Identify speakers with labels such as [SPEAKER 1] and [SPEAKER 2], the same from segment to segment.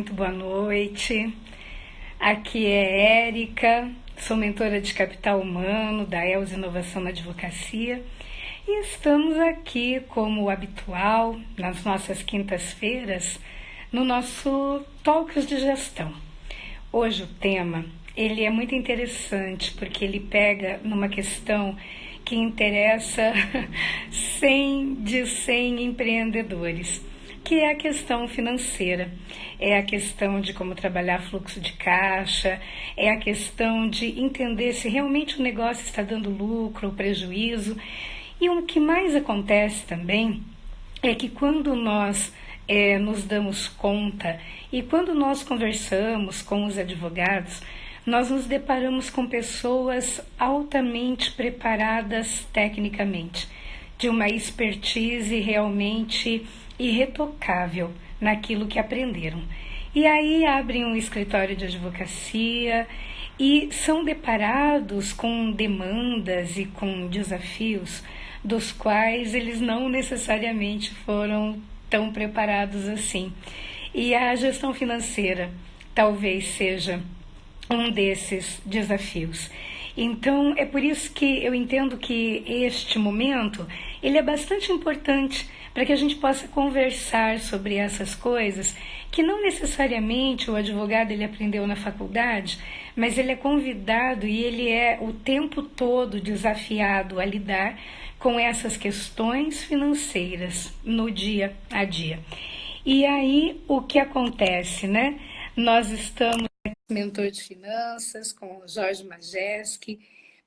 [SPEAKER 1] muito boa noite. Aqui é Érica, sou mentora de capital humano da ELS Inovação na Advocacia e estamos aqui, como habitual, nas nossas quintas-feiras, no nosso Talks de Gestão. Hoje o tema ele é muito interessante porque ele pega numa questão que interessa 100 de 100 empreendedores, que é a questão financeira, é a questão de como trabalhar fluxo de caixa, é a questão de entender se realmente o negócio está dando lucro ou prejuízo. E o que mais acontece também é que quando nós nos damos conta e quando nós conversamos com os advogados, nós nos deparamos com pessoas altamente preparadas tecnicamente, de uma expertise realmente irretocável naquilo que aprenderam. E aí abrem um escritório de advocacia e são deparados com demandas e com desafios dos quais eles não necessariamente foram tão preparados assim. E a gestão financeira talvez seja um desses desafios. Então, é por isso que eu entendo que este momento ele é bastante importante para que a gente possa conversar sobre essas coisas que não necessariamente o advogado ele aprendeu na faculdade, mas ele é convidado e ele é o tempo todo desafiado a lidar com essas questões financeiras no dia a dia. E aí, o que acontece, né? Nós estamos mentor de finanças com o Jorge Majeski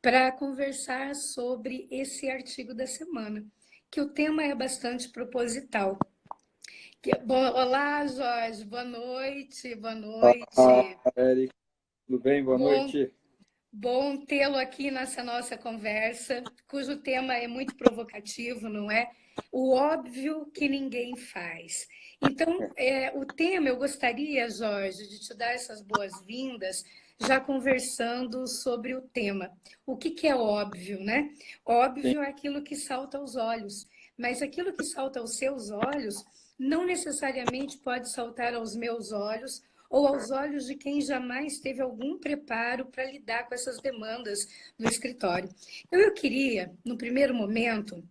[SPEAKER 1] para conversar sobre esse artigo da semana, que o tema é bastante proposital. Olá, Jorge, boa noite, boa
[SPEAKER 2] Olá,
[SPEAKER 1] noite.
[SPEAKER 2] Eric, tudo bem? Boa
[SPEAKER 1] Bom,
[SPEAKER 2] noite.
[SPEAKER 1] bom tê-lo aqui nessa nossa conversa, cujo tema é muito provocativo, não é? O óbvio que ninguém faz. Então, o tema, eu gostaria, Jorge, de te dar essas boas-vindas, já conversando sobre o tema. O que é óbvio, né?
[SPEAKER 2] Sim,
[SPEAKER 1] Óbvio é aquilo que salta aos olhos, mas aquilo que salta aos seus olhos não necessariamente pode saltar aos meus olhos ou aos olhos de quem jamais teve algum preparo para lidar com essas demandas no escritório. Eu queria, no primeiro momento,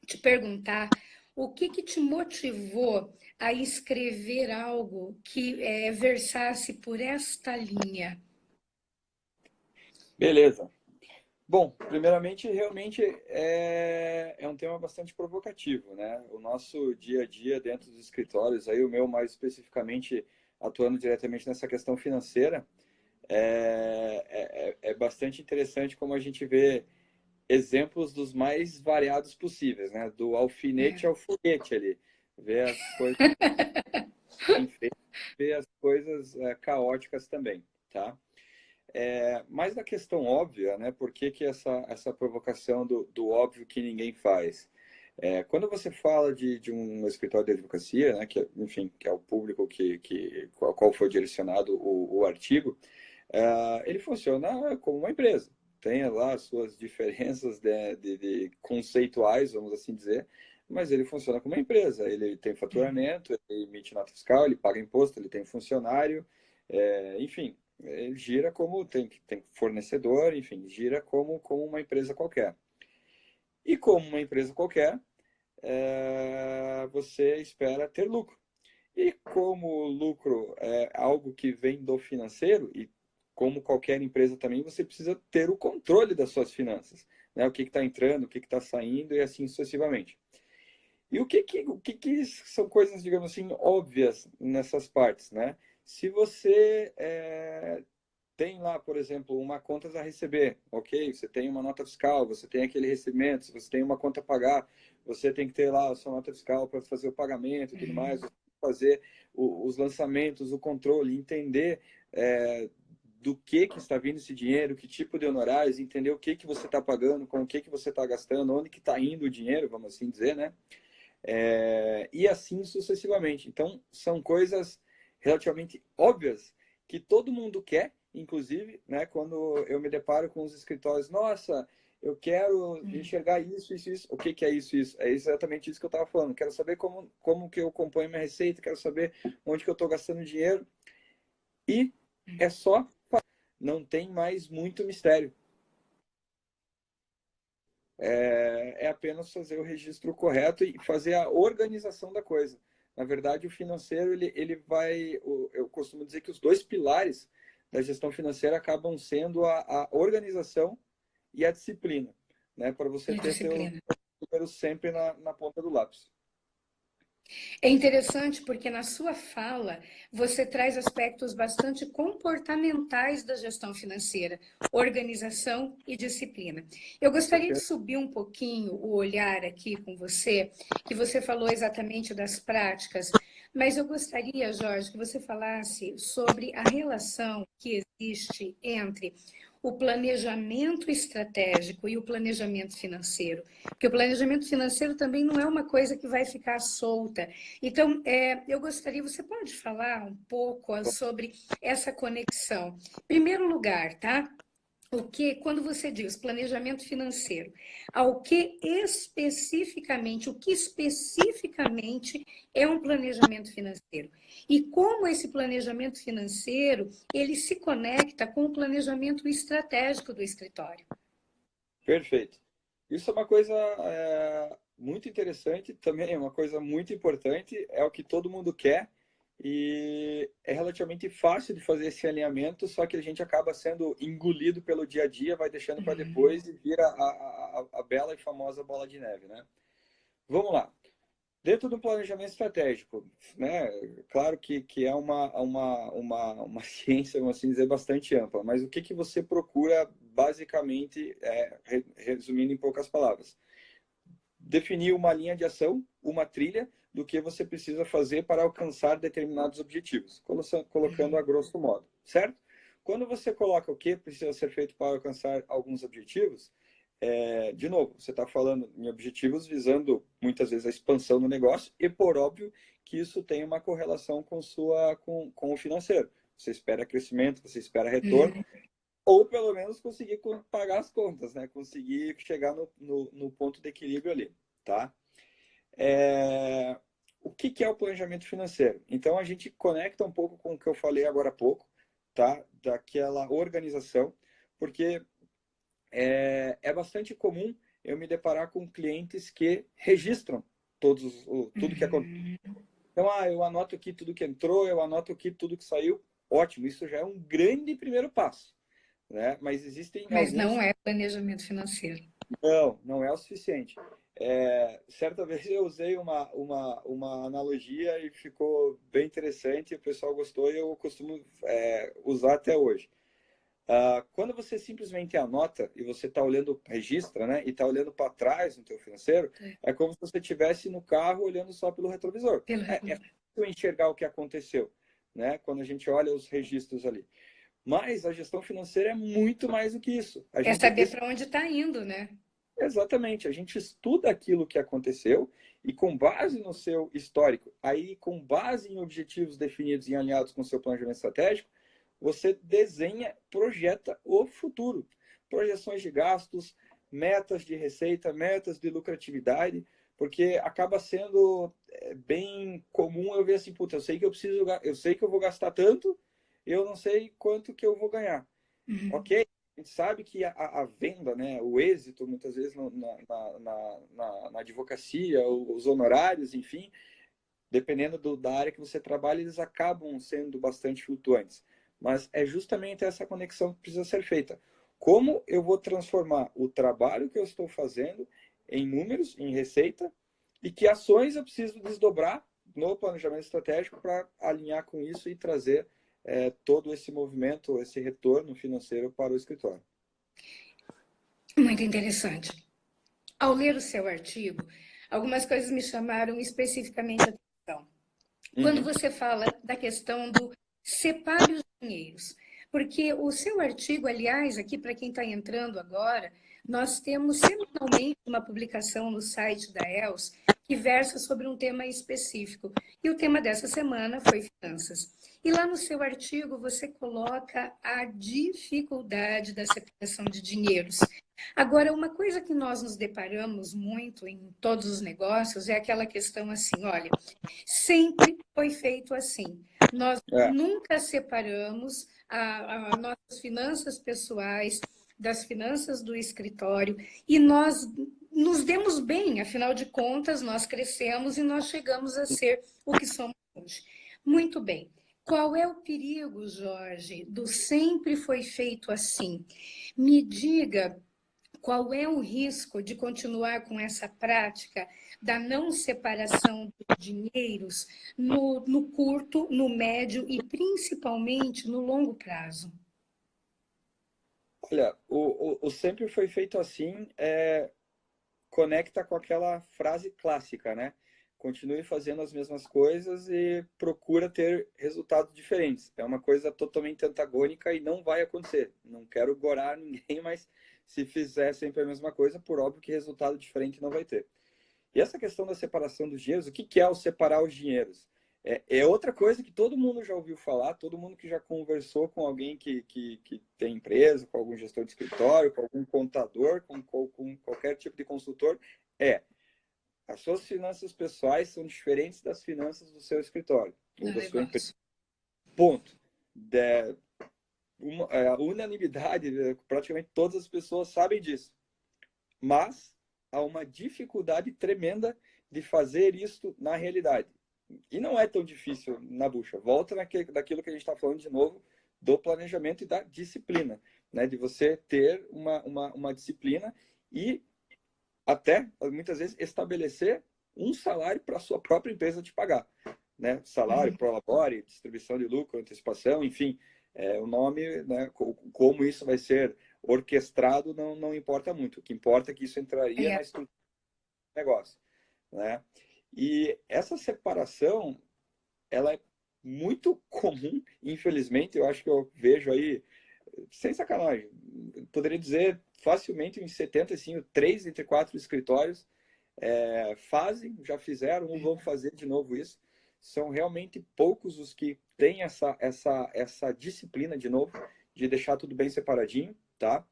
[SPEAKER 1] te perguntar o que te motivou a escrever algo que versasse por esta linha.
[SPEAKER 2] beleza. Bom, primeiramente, realmente é um tema bastante provocativo, né? O nosso dia a dia dentro dos escritórios, aí o meu mais especificamente atuando diretamente nessa questão financeira, é bastante interessante como a gente vê exemplos dos mais variados possíveis, né? Do alfinete ao foguete ali. Ver as coisas bem feitas, ver as coisas caóticas também, tá? Mais da questão óbvia, né? Por que essa provocação do óbvio que ninguém faz? Quando você fala de um escritório de advocacia, né, enfim, que é o público qual foi direcionado o artigo, ele funciona como uma empresa. Tem lá as suas diferenças de conceituais, vamos assim dizer, mas ele funciona como uma empresa. Ele tem faturamento, ele emite nota fiscal, ele paga imposto, ele tem funcionário, enfim, ele gira como tem fornecedor, enfim, gira como uma empresa qualquer. E como uma empresa qualquer, você espera ter lucro. E como o lucro é algo que vem do financeiro, e como qualquer empresa também, você precisa ter o controle das suas finanças. Né? O que está entrando, o que está saindo e assim sucessivamente. E o que são coisas, digamos assim, óbvias nessas partes, né? Se você tem lá, por exemplo, uma conta a receber, ok? Você tem uma nota fiscal, você tem aquele recebimento, você tem uma conta a pagar, você tem que ter lá a sua nota fiscal para fazer o pagamento e tudo mais, fazer os lançamentos, o controle, entender do que está vindo esse dinheiro, que tipo de honorários, entender o que você está pagando, com o que você está gastando, onde que está indo o dinheiro, vamos assim dizer, né? E assim sucessivamente. Então, são coisas relativamente óbvias que todo mundo quer, inclusive, né? Quando eu me deparo com os escritórios, nossa, eu quero enxergar isso, isso, isso. O que é isso, isso? É exatamente isso que eu estava falando. Quero saber como que eu componho minha receita, quero saber onde que eu estou gastando dinheiro. E é só, não tem mais muito mistério. É apenas fazer o registro correto e fazer a organização da coisa. Na verdade, o financeiro, ele vai... Eu costumo dizer que os dois pilares da gestão financeira acabam sendo a organização e a disciplina, né? Para você
[SPEAKER 1] E
[SPEAKER 2] ter seus
[SPEAKER 1] disciplina.
[SPEAKER 2] números sempre na ponta do lápis.
[SPEAKER 1] É interessante porque na sua fala você traz aspectos bastante comportamentais da gestão financeira, organização e disciplina. Eu gostaria de subir um pouquinho o olhar aqui com você, que você falou exatamente das práticas, mas eu gostaria, Jorge, que você falasse sobre a relação que existe entre o planejamento estratégico e o planejamento financeiro. Porque o planejamento financeiro também não é uma coisa que vai ficar solta. Então, eu gostaria, você pode falar um pouco sobre essa conexão? Em primeiro lugar, tá? Quando você diz planejamento financeiro, o que especificamente é um planejamento financeiro? E como esse planejamento financeiro, ele se conecta com o planejamento estratégico do escritório?
[SPEAKER 2] Perfeito. Isso é uma coisa muito interessante, também é uma coisa muito importante, é o que todo mundo quer e é relativamente fácil de fazer esse alinhamento, só que a gente acaba sendo engolido pelo dia a dia, vai deixando para depois e vira a bela e famosa bola de neve, né? Vamos lá. Dentro do planejamento estratégico, né? Claro que é uma ciência, vamos assim dizer, bastante ampla, mas o que você procura, basicamente, resumindo em poucas palavras? Definir uma linha de ação, uma trilha do que você precisa fazer para alcançar determinados objetivos, colocando a grosso modo, certo? Quando você coloca o que precisa ser feito para alcançar alguns objetivos, de novo, você está falando em objetivos visando muitas vezes a expansão do negócio e por óbvio que isso tem uma correlação com o financeiro. Você espera crescimento, você espera retorno, ou pelo menos conseguir pagar as contas, né? Conseguir chegar no ponto de equilíbrio ali, tá? O que é o planejamento financeiro? Então a gente conecta um pouco com o que eu falei agora há pouco, tá? Daquela organização, porque é bastante comum eu me deparar com clientes que registram tudo que acontece. Então, eu anoto aqui tudo que entrou, eu anoto aqui tudo que saiu. Ótimo, isso já é um grande primeiro passo, né? Mas existem
[SPEAKER 1] Mas
[SPEAKER 2] alguns...
[SPEAKER 1] não é planejamento financeiro.
[SPEAKER 2] Não é o suficiente. Certa vez eu usei uma analogia e ficou bem interessante, o pessoal gostou e eu costumo usar até hoje. Quando você simplesmente anota e você está olhando, registra, né? E está olhando para trás no teu financeiro, é como se você estivesse no carro olhando só pelo retrovisor. É fácil enxergar o que aconteceu, né? Quando a gente olha os registros ali. Mas a gestão financeira é muito mais do que isso.
[SPEAKER 1] É saber para onde está indo, né?
[SPEAKER 2] Exatamente, a gente estuda aquilo que aconteceu e com base no seu histórico, aí com base em objetivos definidos e alinhados com o seu planejamento estratégico, você desenha, projeta o futuro. Projeções de gastos, metas de receita, metas de lucratividade, porque acaba sendo bem comum eu ver assim, puta, eu sei que eu vou gastar tanto, eu não sei quanto que eu vou ganhar. Ok? A gente sabe que a venda, né, o êxito, muitas vezes na advocacia, os honorários, enfim, dependendo da área que você trabalha, eles acabam sendo bastante flutuantes. Mas é justamente essa conexão que precisa ser feita. Como eu vou transformar o trabalho que eu estou fazendo em números, em receita, e que ações eu preciso desdobrar no planejamento estratégico para alinhar com isso e trazer todo esse movimento, esse retorno financeiro para o escritório.
[SPEAKER 1] Muito interessante. Ao ler o seu artigo, algumas coisas me chamaram especificamente a atenção. Quando você fala da questão do separe os dinheiros, porque o seu artigo, aliás, aqui para quem está entrando agora, nós temos semanalmente uma publicação no site da ELS que versa sobre um tema específico. E o tema dessa semana foi finanças. E lá no seu artigo você coloca a dificuldade da separação de dinheiros. Agora, uma coisa que nós nos deparamos muito em todos os negócios é aquela questão assim, olha, sempre foi feito assim. Nós
[SPEAKER 2] É,
[SPEAKER 1] nunca separamos as nossas finanças pessoais das finanças do escritório e nós nos demos bem, afinal de contas, nós crescemos e nós chegamos a ser o que somos hoje. Muito bem. Qual é o perigo, Jorge, do sempre foi feito assim? Me diga qual é o risco de continuar com essa prática da não separação dos dinheiros no curto, no médio e principalmente no longo prazo?
[SPEAKER 2] olha, o sempre foi feito assim, conecta com aquela frase clássica, né? Continue fazendo as mesmas coisas e procura ter resultados diferentes. É uma coisa totalmente antagônica e não vai acontecer. Não quero gorar ninguém, mas se fizer sempre a mesma coisa, por óbvio que resultado diferente não vai ter. E essa questão da separação dos dinheiros, o que é o separar os dinheiros? É outra coisa que todo mundo já ouviu falar, todo mundo que já conversou com alguém que tem empresa, com algum gestor de escritório, com algum contador, com qualquer tipo de consultor, é as suas finanças pessoais são diferentes das finanças do seu escritório ou
[SPEAKER 1] No
[SPEAKER 2] da sua empresa.
[SPEAKER 1] negócio.
[SPEAKER 2] Ponto. De, a unanimidade, praticamente todas as pessoas sabem disso. Mas há uma dificuldade tremenda de fazer isso na realidade. E não é tão difícil na bucha. Volta daquilo que a gente está falando de novo, do planejamento e da disciplina, né? De você ter uma disciplina e até, muitas vezes, estabelecer um salário para a sua própria empresa te pagar. Né? Salário,
[SPEAKER 1] Uhum.
[SPEAKER 2] prolabore, distribuição de lucro, antecipação, enfim, o nome, né? Como isso vai ser orquestrado não importa muito. O que importa é que isso entraria
[SPEAKER 1] É,
[SPEAKER 2] na estrutura do negócio. Né? E essa separação, ela é muito comum, infelizmente, eu acho que eu vejo aí, sem sacanagem, poderia dizer facilmente em 70, assim, 3 entre 4 escritórios fazem, já fizeram ou vão fazer de novo isso. São realmente poucos os que têm essa disciplina, de novo, de deixar tudo bem separadinho, tá?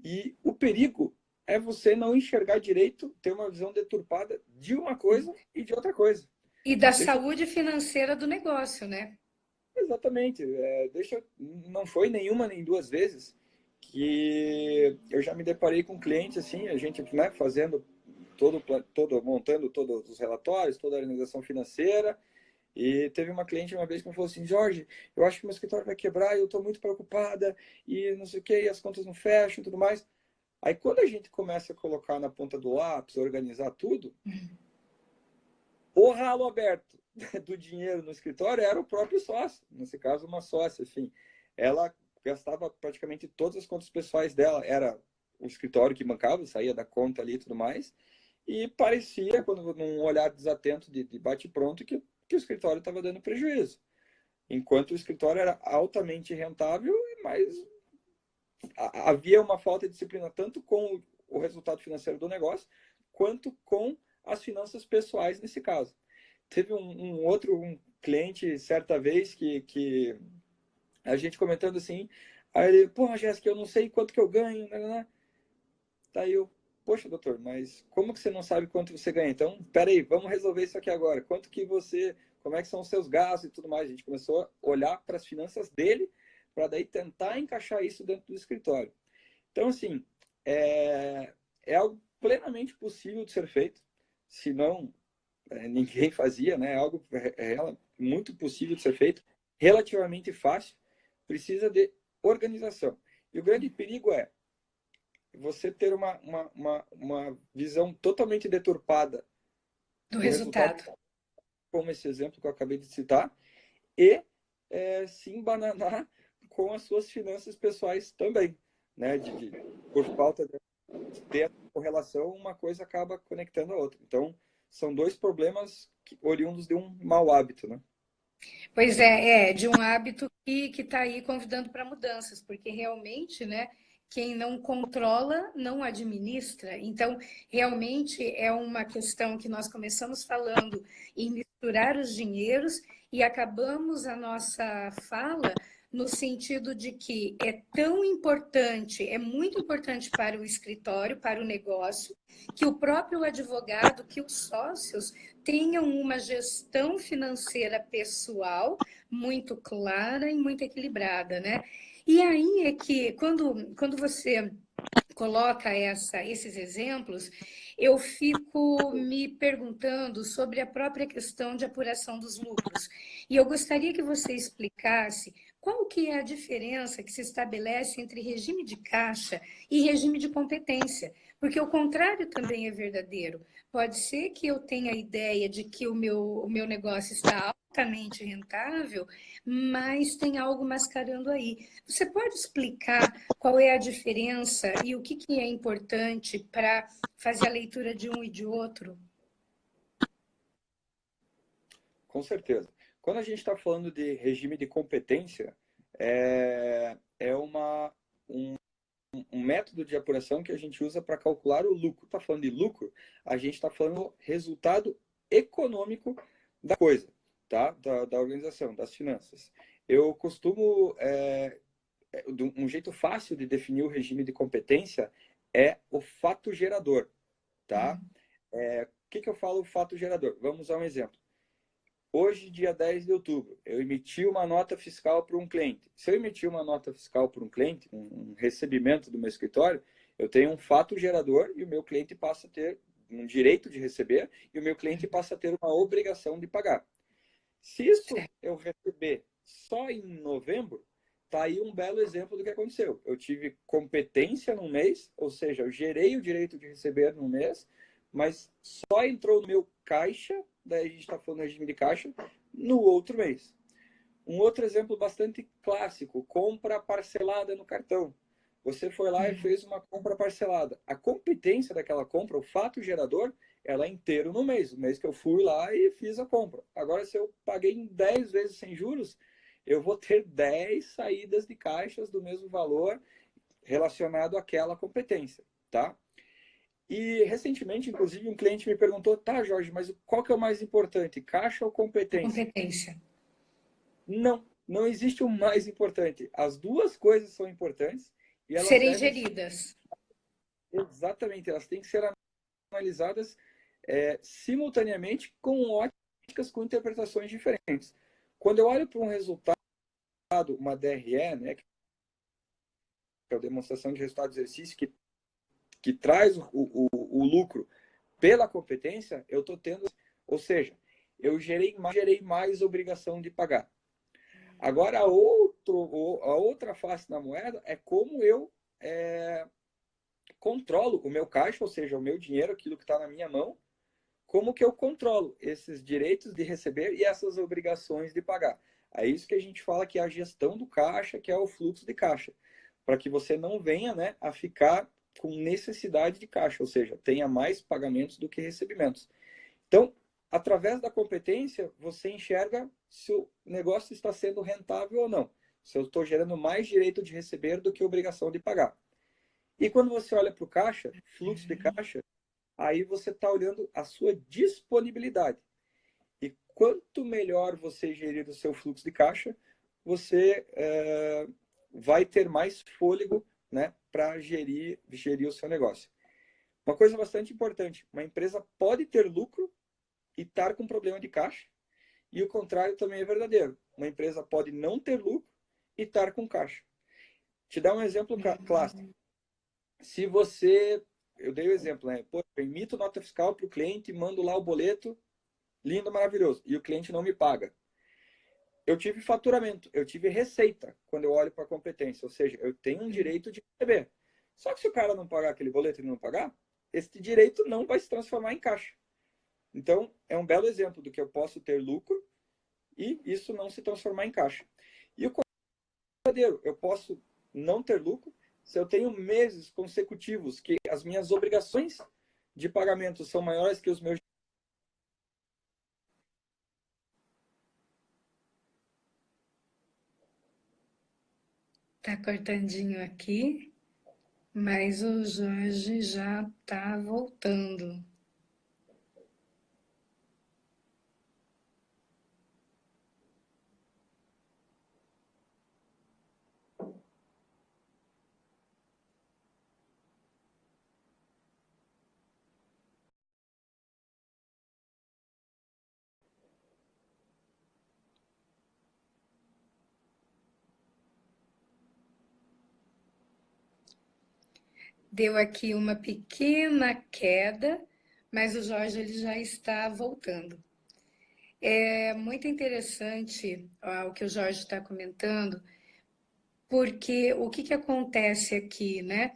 [SPEAKER 2] E o perigo é você não enxergar direito, ter uma visão deturpada de uma coisa e de outra coisa.
[SPEAKER 1] e da
[SPEAKER 2] Deixa
[SPEAKER 1] saúde financeira do negócio, né?
[SPEAKER 2] exatamente, não foi nenhuma nem duas vezes que eu já me deparei com um cliente assim, a gente, né, fazendo montando todos os relatórios, toda a organização financeira. E teve uma cliente uma vez que me falou assim: Jorge, eu acho que meu escritório vai quebrar e eu estou muito preocupada e não sei o que, e as contas não fecham e tudo mais. Aí quando a gente começa a colocar na ponta do lápis, organizar tudo, o ralo aberto do dinheiro no escritório era o próprio sócio, nesse caso uma sócia, enfim. Ela gastava praticamente todas as contas pessoais dela, era o escritório que bancava, saía da conta ali e tudo mais, e parecia, quando num olhar desatento de bate-pronto, que o escritório estava dando prejuízo. Enquanto o escritório era altamente rentável, mas havia uma falta de disciplina tanto com o resultado financeiro do negócio, quanto com as finanças pessoais nesse caso. Teve um cliente, certa vez, que a gente comentando assim, aí ele, pô, Jéssica, eu não sei quanto que eu ganho, né? Daí eu, poxa, doutor, mas como que você não sabe quanto você ganha? Então, peraí, vamos resolver isso aqui agora. Quanto que você, como é que são os seus gastos e tudo mais? A gente começou a olhar para as finanças dele, para daí tentar encaixar isso dentro do escritório. Então, assim, é algo plenamente possível de ser feito, se não ninguém fazia, né? É algo muito possível de ser feito, relativamente fácil, precisa de organização. E o grande perigo é você ter uma visão totalmente deturpada
[SPEAKER 1] Do
[SPEAKER 2] do resultado,
[SPEAKER 1] resultado.
[SPEAKER 2] como esse exemplo que eu acabei de citar, e se embananar com as suas finanças pessoais também. Né? Por falta de ter essa correlação, uma coisa acaba conectando a outra. Então, são dois problemas oriundos de um mau hábito. Né?
[SPEAKER 1] Pois é, de um hábito que está aí convidando para mudanças, porque realmente, né, quem não controla não administra. Então, realmente é uma questão que nós começamos falando em misturar os dinheiros e acabamos a nossa fala no sentido de que é tão importante, é muito importante para o escritório, para o negócio, que o próprio advogado, que os sócios tenham uma gestão financeira pessoal muito clara e muito equilibrada, né? E aí é que, quando você coloca esses exemplos, eu fico me perguntando sobre a própria questão de apuração dos lucros. E eu gostaria que você explicasse qual que é a diferença que se estabelece entre regime de caixa e regime de competência, porque o contrário também é verdadeiro. Pode ser que eu tenha a ideia de que o meu negócio está altamente rentável, mas tem algo mascarando aí. Você pode explicar qual é a diferença e o que é importante para fazer a leitura de um e de outro?
[SPEAKER 2] Com certeza. Quando a gente está falando de regime de competência, é um método de apuração que a gente usa para calcular o lucro. Está falando de lucro, a gente está falando do resultado econômico da coisa, tá? Da organização, das finanças. Eu costumo, um jeito fácil de definir o regime de competência é o fato gerador, tá? O que eu falo fato gerador? Vamos usar um exemplo. Hoje, dia 10 de outubro, eu emiti uma nota fiscal para um cliente. Se eu emitir uma nota fiscal para um cliente, um recebimento do meu escritório, eu tenho um fato gerador e o meu cliente passa a ter um direito de receber e o meu cliente passa a ter uma obrigação de pagar. Se isso eu receber só em novembro, tá aí um belo exemplo do que aconteceu. Eu tive competência num mês, ou seja, eu gerei o direito de receber num mês, mas só entrou no meu caixa, daí a gente está falando regime de caixa, no outro mês. Um outro exemplo bastante clássico, compra parcelada no cartão. Você foi lá e fez uma compra parcelada. A competência daquela compra, o fato gerador, ela é inteiro no mês. O mês que eu fui lá e fiz a compra. Agora, se eu paguei em 10 vezes sem juros, eu vou ter 10 saídas de caixas do mesmo valor relacionado àquela competência, tá? E recentemente, inclusive, um cliente me perguntou, tá, Jorge, mas qual que é o mais importante, caixa ou competência?
[SPEAKER 1] Competência.
[SPEAKER 2] Não, não existe o mais importante. As duas coisas são importantes e elas
[SPEAKER 1] Serem
[SPEAKER 2] devem ser
[SPEAKER 1] geridas.
[SPEAKER 2] exatamente, elas têm que ser analisadas simultaneamente com óticas, com interpretações diferentes. Quando eu olho para um resultado, uma DRE, né, que é a demonstração de resultado de exercício, que traz o lucro pela competência, eu estou tendo, ou seja, eu gerei mais obrigação de pagar. Agora, a outra face da moeda é como eu controlo o meu caixa, ou seja, o meu dinheiro, aquilo que está na minha mão, como que eu controlo esses direitos de receber e essas obrigações de pagar. É isso que a gente fala que é a gestão do caixa, que é o fluxo de caixa, para que você não venha, né, a ficar com necessidade de caixa, ou seja, tenha mais pagamentos do que recebimentos. Então, através da competência, você enxerga se o negócio está sendo rentável ou não. Se eu estou gerando mais direito de receber do que obrigação de pagar. E quando você olha para o caixa, fluxo de caixa, aí você está olhando a sua disponibilidade. E quanto melhor você gerir o seu fluxo de caixa, você vai ter mais fôlego, né, para gerir o seu negócio. Uma coisa bastante importante, uma empresa pode ter lucro e estar com problema de caixa, e o contrário também é verdadeiro. Uma empresa pode não ter lucro e estar com caixa. Te dar um exemplo clássico. Se você, eu dei o exemplo, né? Pô, eu emito nota fiscal para o cliente, mando lá o boleto, lindo, maravilhoso, e o cliente não me paga. Eu tive faturamento, eu tive receita quando eu olho para a competência, ou seja, eu tenho um direito de receber. Só que se o cara não pagar aquele boleto e não pagar, esse direito não vai se transformar em caixa. Então, é um belo exemplo do que eu posso ter lucro e isso não se transformar em caixa. E o verdadeiro, eu posso não ter lucro se eu tenho meses consecutivos que as minhas obrigações de pagamento são maiores que os meus.
[SPEAKER 1] Tá cortandinho aqui, mas o Jorge já tá voltando. Deu aqui uma pequena queda, mas o Jorge ele já está voltando. É muito interessante o que o Jorge está comentando, porque o que acontece aqui, né?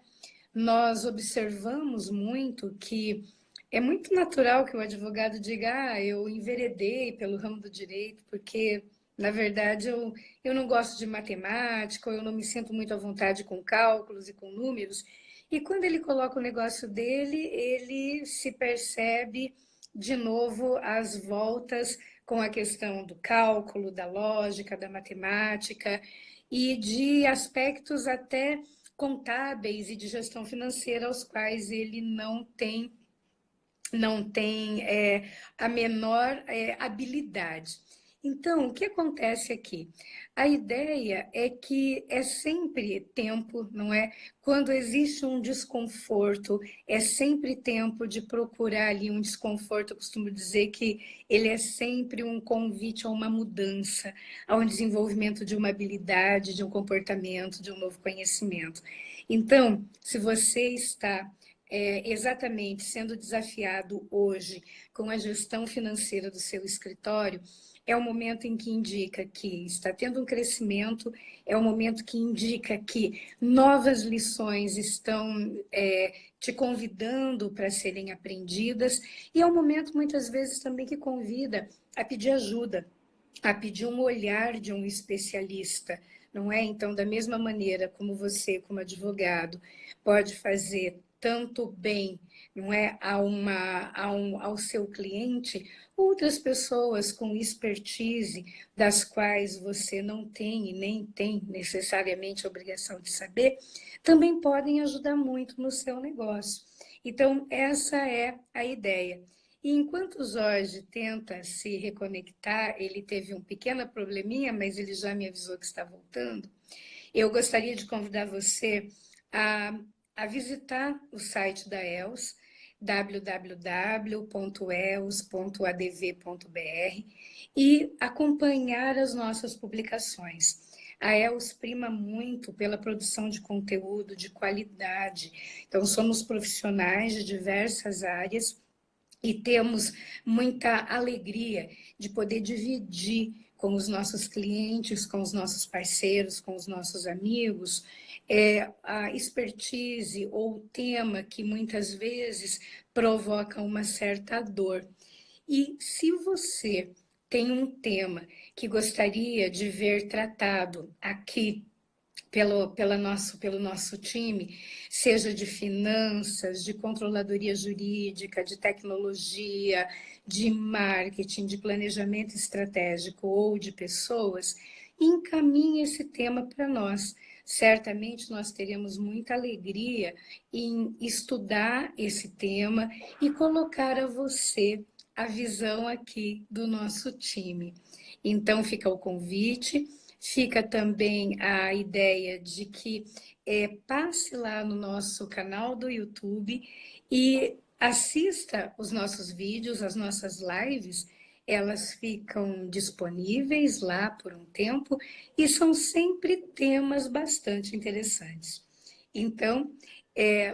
[SPEAKER 1] Nós observamos muito que é muito natural que o advogado diga, eu enveredei pelo ramo do direito, porque, na verdade, eu não gosto de matemática, ou eu não me sinto muito à vontade com cálculos e com números. E quando ele coloca o negócio dele, ele se percebe de novo às voltas com a questão do cálculo, da lógica, da matemática e de aspectos até contábeis e de gestão financeira aos quais ele não tem a menor habilidade. Então, o que acontece aqui? A ideia é que é sempre tempo, não é? Quando existe um desconforto, é sempre tempo de procurar ali um desconforto. Eu costumo dizer que ele é sempre um convite a uma mudança, a um desenvolvimento de uma habilidade, de um comportamento, de um novo conhecimento. Então, se você está exatamente sendo desafiado hoje com a gestão financeira do seu escritório, é o momento em que indica que está tendo um crescimento, é o momento que indica que novas lições estão te convidando para serem aprendidas, e é o momento, muitas vezes, também que convida a pedir ajuda, a pedir um olhar de um especialista, não é? Então, da mesma maneira como você, como advogado, pode fazer tanto bem, não é, ao seu cliente, outras pessoas com expertise das quais você não tem e nem tem necessariamente a obrigação de saber, também podem ajudar muito no seu negócio. Então, essa é a ideia. E enquanto o Jorge tenta se reconectar, ele teve um pequeno probleminha, mas ele já me avisou que está voltando. Eu gostaria de convidar você a visitar o site da ELS, www.els.adv.br, e acompanhar as nossas publicações. A ELS prima muito pela produção de conteúdo de qualidade. Então, somos profissionais de diversas áreas e temos muita alegria de poder dividir com os nossos clientes, com os nossos parceiros, com os nossos amigos, a expertise ou o tema que muitas vezes provoca uma certa dor. E se você tem um tema que gostaria de ver tratado aqui pelo nosso time, seja de finanças, de controladoria jurídica, de tecnologia, de marketing, de planejamento estratégico ou de pessoas, encaminhe esse tema para nós. Certamente nós teremos muita alegria em estudar esse tema e colocar a você a visão aqui do nosso time. Então fica o convite. Fica também a ideia de que passe lá no nosso canal do YouTube e assista os nossos vídeos, as nossas lives. Elas ficam disponíveis lá por um tempo e são sempre temas bastante interessantes. Então,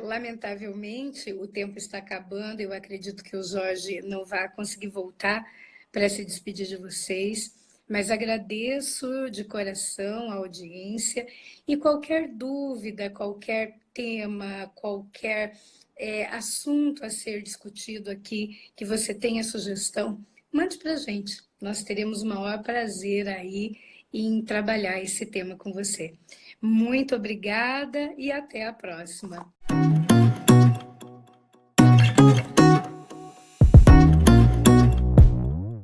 [SPEAKER 1] lamentavelmente, o tempo está acabando. Eu acredito que o Jorge não vai conseguir voltar para se despedir de vocês. Mas agradeço de coração a audiência e qualquer dúvida, qualquer tema, qualquer assunto a ser discutido aqui, que você tenha sugestão, mande para a gente. Nós teremos o maior prazer aí em trabalhar esse tema com você. Muito obrigada e até a próxima.